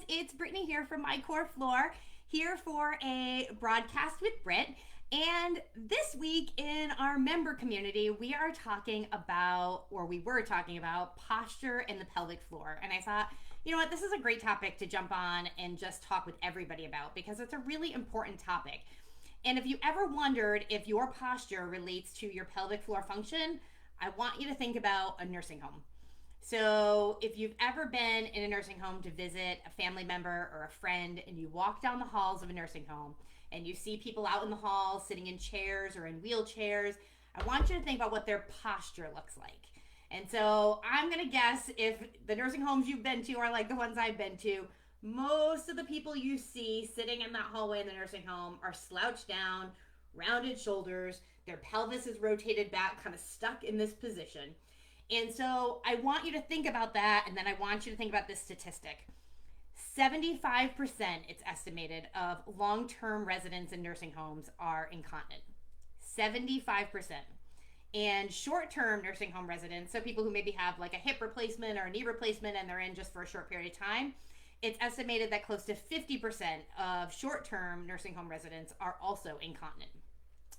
it's Brittany here from My Core Floor, here for a broadcast with Britt. And this week in our member community, we are talking about, or we were talking about, posture and the pelvic floor. And I thought, you know what, this is a great topic to jump on and just talk with everybody about because it's a really important topic. And if you ever wondered if your posture relates to your pelvic floor function, I want you to think about a nursing home. So, if you've ever been in a nursing home to visit a family member or a friend, and you walk down the halls of a nursing home and you see people out in the hall sitting in chairs or in wheelchairs, I want you to think about what their posture looks like. And so, I'm going to guess if the nursing homes you've been to are like the ones I've been to, most of the people you see sitting in that hallway in the nursing home are slouched down, rounded shoulders, their pelvis is rotated back, kind of stuck in this position. And so I want you to think about that, and then I want you to think about this statistic. 75%, it's estimated, of long-term residents in nursing homes are incontinent. 75%. And short-term nursing home residents, so people who maybe have like a hip replacement or a knee replacement and they're in just for a short period of time, it's estimated that close to 50% of short-term nursing home residents are also incontinent.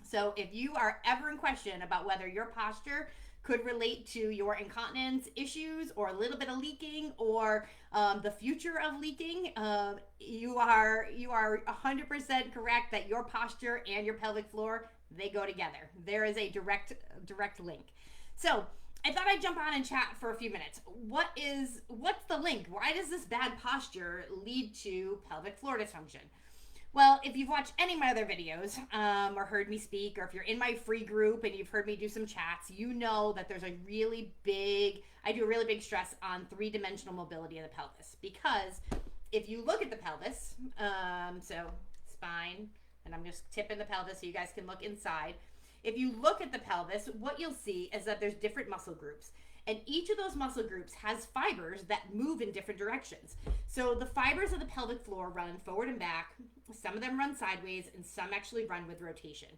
So if you are ever in question about whether your posture could relate to your incontinence issues or a little bit of leaking or the future of leaking, you are 100% correct that your posture and your pelvic floor, they go together. There is a direct link. So I thought I'd jump on and chat for a few minutes. What's the link? Why does this bad posture lead to pelvic floor dysfunction? Well, if you've watched any of my other videos or heard me speak, or if you're in my free group and you've heard me do some chats, you know that I do a really big stress on three-dimensional mobility of the pelvis. Because if you look at the pelvis, so spine, and I'm just tipping the pelvis so you guys can look inside. If you look at the pelvis, what you'll see is that there's different muscle groups. And each of those muscle groups has fibers that move in different directions. So the fibers of the pelvic floor run forward and back. Some of them run sideways and some actually run with rotation.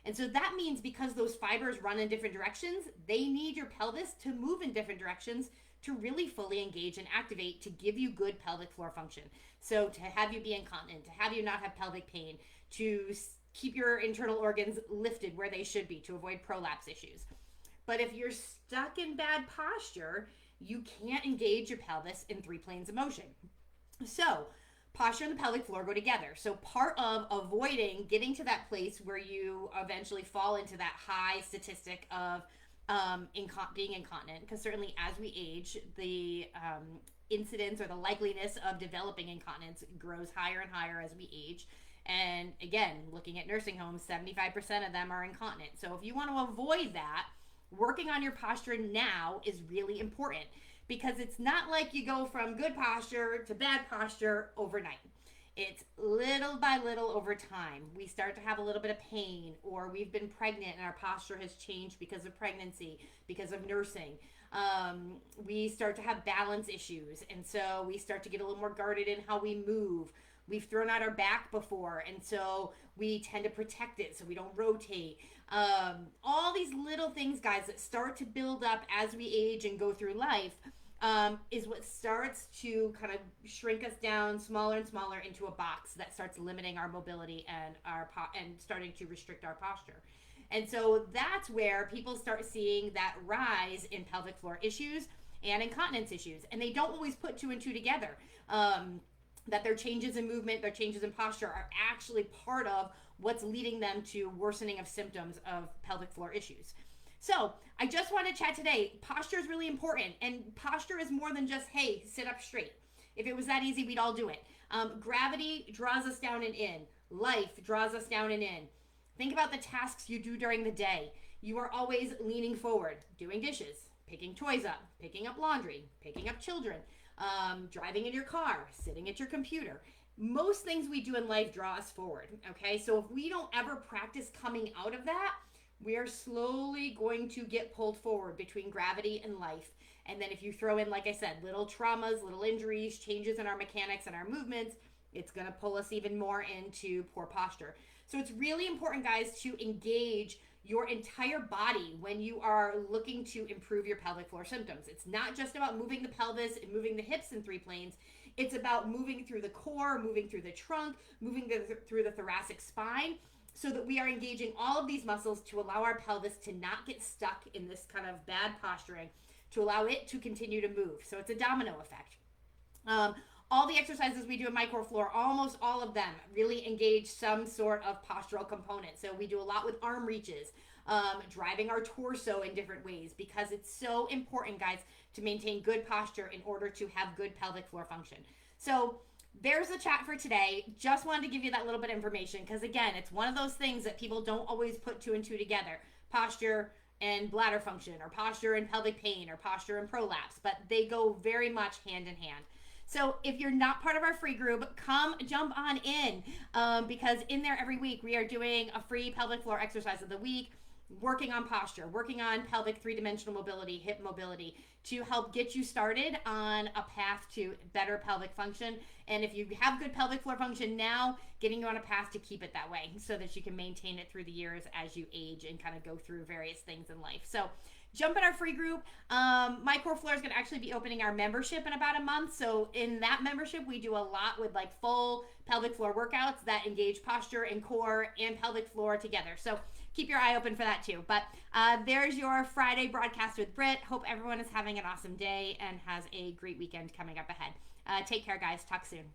And so that means because those fibers run in different directions, they need your pelvis to move in different directions to really fully engage and activate to give you good pelvic floor function. So to have you be incontinent, to have you not have pelvic pain, to keep your internal organs lifted where they should be, to avoid prolapse issues. But if you're stuck in bad posture, you can't engage your pelvis in three planes of motion. So posture and the pelvic floor go together. So part of avoiding getting to that place where you eventually fall into that high statistic of being incontinent, because certainly as we age, the incidence or the likeliness of developing incontinence grows higher and higher as we age. And again, looking at nursing homes, 75% of them are incontinent. So if you want to avoid that, working on your posture now is really important, because it's not like you go from good posture to bad posture overnight. It's little by little over time. We start to have a little bit of pain, or we've been pregnant and our posture has changed because of pregnancy, because of nursing. We start to have balance issues, and so we start to get a little more guarded in how we move. We've thrown out our back before, and so we tend to protect it so we don't rotate. All these little things, guys, that start to build up as we age and go through life is what starts to kind of shrink us down smaller and smaller into a box that starts limiting our mobility and and starting to restrict our posture. And so that's where people start seeing that rise in pelvic floor issues and incontinence issues, and they don't always put two and two together. That their changes in movement, their changes in posture are actually part of what's leading them to worsening of symptoms of pelvic floor issues. So I just want to chat today. Posture is really important, and posture is more than just, hey, sit up straight. If it was that easy, we'd all do it. Gravity draws us down and in. Life draws us down and in. Think about the tasks you do during the day. You are always leaning forward, doing dishes, picking toys up, picking up laundry, picking up children, driving in your car, sitting at your computer. Most things we do in life draw us forward, okay? So if we don't ever practice coming out of that, we are slowly going to get pulled forward between gravity and life. And then if you throw in, like I said, little traumas, little injuries, changes in our mechanics and our movements, it's going to pull us even more into poor posture. So it's really important, guys, to engage your entire body when you are looking to improve your pelvic floor symptoms. It's not just about moving the pelvis and moving the hips in three planes. It's about moving through the core, moving through the trunk, moving through the thoracic spine, so that we are engaging all of these muscles to allow our pelvis to not get stuck in this kind of bad posturing, to allow it to continue to move. So it's a domino effect. All the exercises we do in my core floor, almost all of them really engage some sort of postural component. So we do a lot with arm reaches, driving our torso in different ways, because it's so important, guys, to maintain good posture in order to have good pelvic floor function. So there's the chat for today. Just wanted to give you that little bit of information, because again, it's one of those things that people don't always put two and two together. Posture and bladder function, or posture and pelvic pain, or posture and prolapse, but they go very much hand in hand. So if you're not part of our free group, come jump on in, because in there every week we are doing a free pelvic floor exercise of the week, working on posture, working on pelvic three-dimensional mobility, hip mobility, to help get you started on a path to better pelvic function. And if you have good pelvic floor function now, getting you on a path to keep it that way, so that you can maintain it through the years as you age and kind of go through various things in life. So jump in our free group. My Core Floor is going to actually be opening our membership in about a month. So in that membership, we do a lot with like full pelvic floor workouts that engage posture and core and pelvic floor together. So keep your eye open for that too. But there's your Friday broadcast with Britt. Hope everyone is having an awesome day and has a great weekend coming up ahead. Take care, guys. Talk soon.